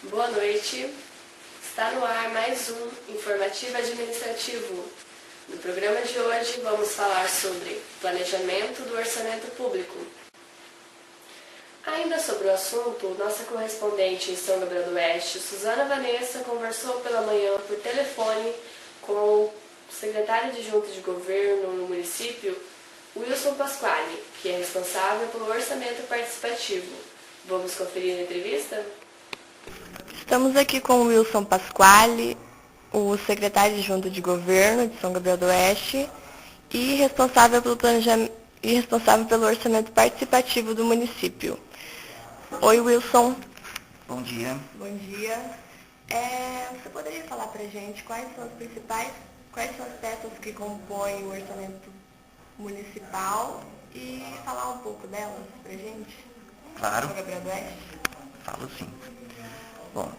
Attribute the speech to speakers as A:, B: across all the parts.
A: Boa noite. Está no ar mais um Informativo Administrativo. No programa de hoje vamos falar sobre planejamento do orçamento público. Ainda sobre o assunto, nossa correspondente em São Gabriel do Oeste, Suzana Vanessa, conversou pela manhã por telefone com o secretário adjunto de governo no município, Wilson Pasquale, que é responsável pelo orçamento participativo. Vamos conferir a entrevista?
B: Estamos aqui com o Wilson Pasquale, o secretário adjunto de governo de São Gabriel do Oeste e responsável pelo planejamento e responsável pelo orçamento participativo do município. Oi, Wilson.
C: Bom dia.
B: Bom dia. Você poderia falar para a gente quais são as peças que compõem o orçamento municipal e falar um pouco delas para a gente?
C: Claro.
B: São Gabriel do Oeste?
C: Falo sim. Bom,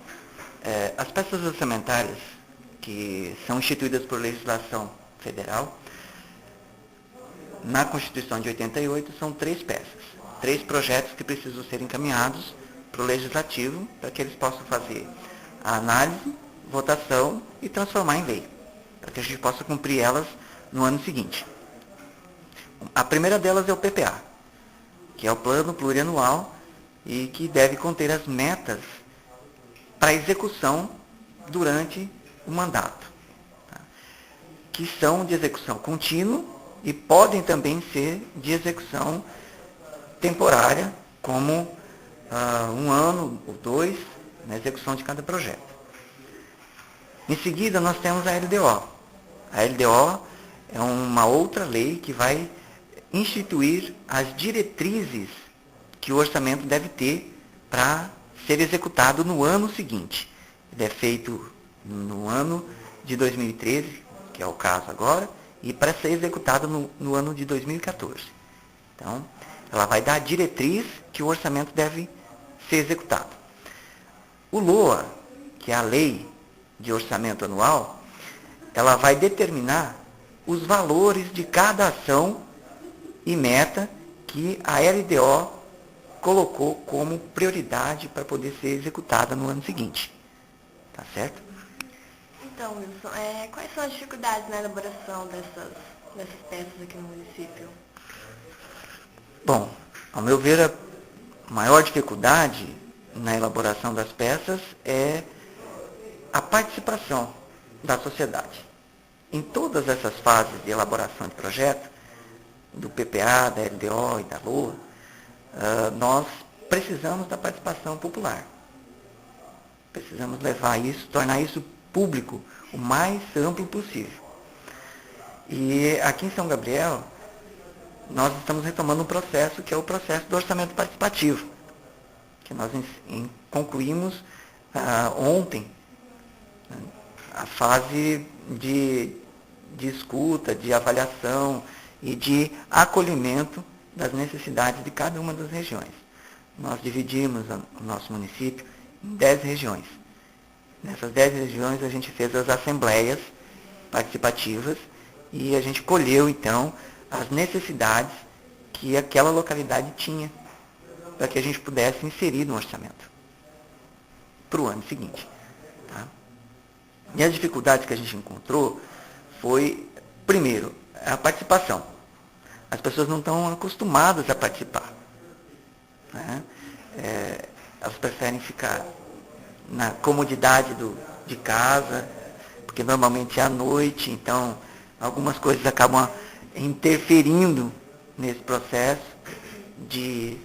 C: as peças orçamentárias que são instituídas por legislação federal, na Constituição de 88, são 3 peças, 3 projetos que precisam ser encaminhados para o Legislativo para que eles possam fazer a análise, votação e transformar em lei, para que a gente possa cumprir elas no ano seguinte. A primeira delas é o PPA, que é o Plano Plurianual e que deve conter as metas para execução durante o mandato, tá? Que são de execução contínua e podem também ser de execução temporária, como 1 ano ou 2, na execução de cada projeto. Em seguida, nós temos a LDO. A LDO é uma outra lei que vai instituir as diretrizes que o orçamento deve ter para ser executado no ano seguinte. Ele é feito no ano de 2013, que é o caso agora, e para ser executado no ano de 2014. Então, ela vai dar a diretriz que o orçamento deve ser executado. O LOA, que é a Lei de Orçamento Anual, ela vai determinar os valores de cada ação e meta que a LDO colocou como prioridade para poder ser executada no ano seguinte. Tá certo?
B: Então, Wilson, quais são as dificuldades na elaboração dessas peças aqui no município?
C: Bom, ao meu ver, a maior dificuldade na elaboração das peças é a participação da sociedade. Em todas essas fases de elaboração de projeto, do PPA, da LDO e da LOA, nós precisamos da participação popular. Precisamos levar isso, tornar isso público o mais amplo possível. E aqui em São Gabriel, nós estamos retomando um processo que é o processo do orçamento participativo, que nós concluímos ontem, né, a fase de escuta, de avaliação e de acolhimento das necessidades de cada uma das regiões. Nós dividimos o nosso município em 10 regiões. Nessas 10 regiões a gente fez as assembleias participativas e a gente colheu, então, as necessidades que aquela localidade tinha para que a gente pudesse inserir no orçamento para o ano seguinte. Tá? E as dificuldades que a gente encontrou foi, primeiro, a participação. As pessoas não estão acostumadas a participar, né? Elas preferem ficar na comodidade de casa, porque normalmente é à noite, então algumas coisas acabam interferindo nesse processo de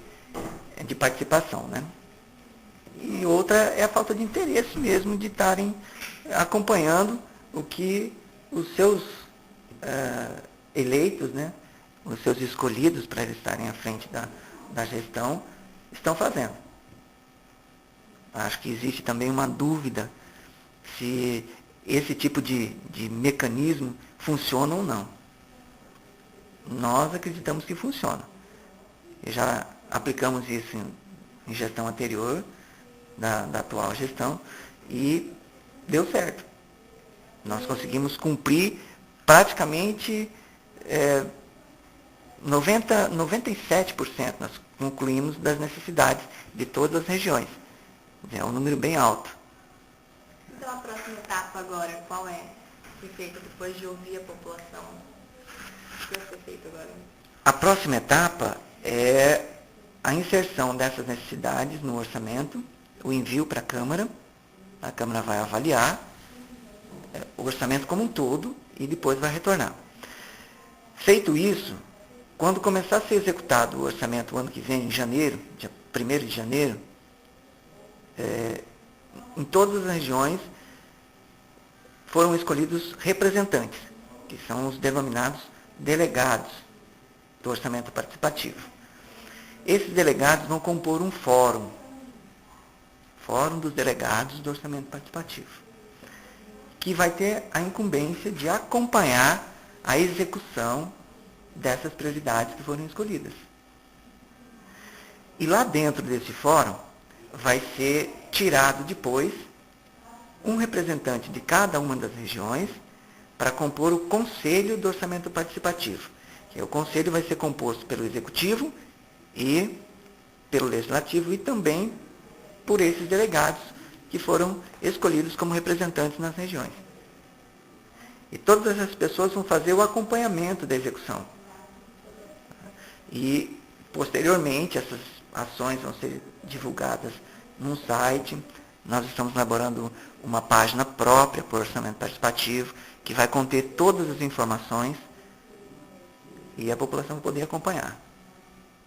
C: participação, né? E outra é a falta de interesse mesmo de estarem acompanhando o que os seus eleitos, né, os seus escolhidos para eles estarem à frente da gestão, estão fazendo. Acho que existe também uma dúvida se esse tipo de mecanismo funciona ou não. Nós acreditamos que funciona. Já aplicamos isso em gestão anterior, da atual gestão, e deu certo. Nós conseguimos cumprir praticamente 97%, nós concluímos das necessidades de todas as regiões. É um número bem alto.
B: Então a próxima etapa agora, qual é? Foi feita depois de ouvir a população? O que vai ser feito agora?
C: A próxima etapa é a inserção dessas necessidades no orçamento, o envio para a Câmara vai avaliar o orçamento como um todo e depois vai retornar. Feito isso, quando começar a ser executado o orçamento o ano que vem, em janeiro, dia 1º de janeiro, em todas as regiões foram escolhidos representantes, que são os denominados delegados do orçamento participativo. Esses delegados vão compor um fórum dos delegados do orçamento participativo, que vai ter a incumbência de acompanhar a execução dessas prioridades que foram escolhidas. E lá dentro desse fórum vai ser tirado depois um representante de cada uma das regiões para compor o Conselho do Orçamento Participativo. O Conselho vai ser composto pelo Executivo e pelo Legislativo e também por esses delegados que foram escolhidos como representantes nas regiões. E todas essas pessoas vão fazer o acompanhamento da execução. E, posteriormente, essas ações vão ser divulgadas num site. Nós estamos elaborando uma página própria para o orçamento participativo, que vai conter todas as informações e a população vai poder acompanhar.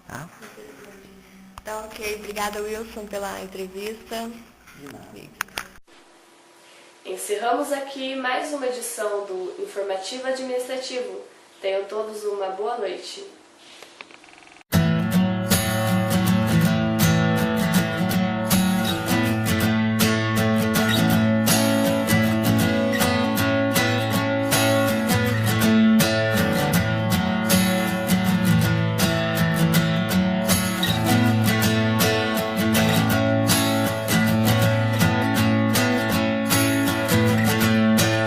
C: Tá?
B: Então, ok. Obrigada, Wilson, pela entrevista.
C: De nada.
A: Encerramos aqui mais uma edição do Informativo Administrativo. Tenham todos uma boa noite.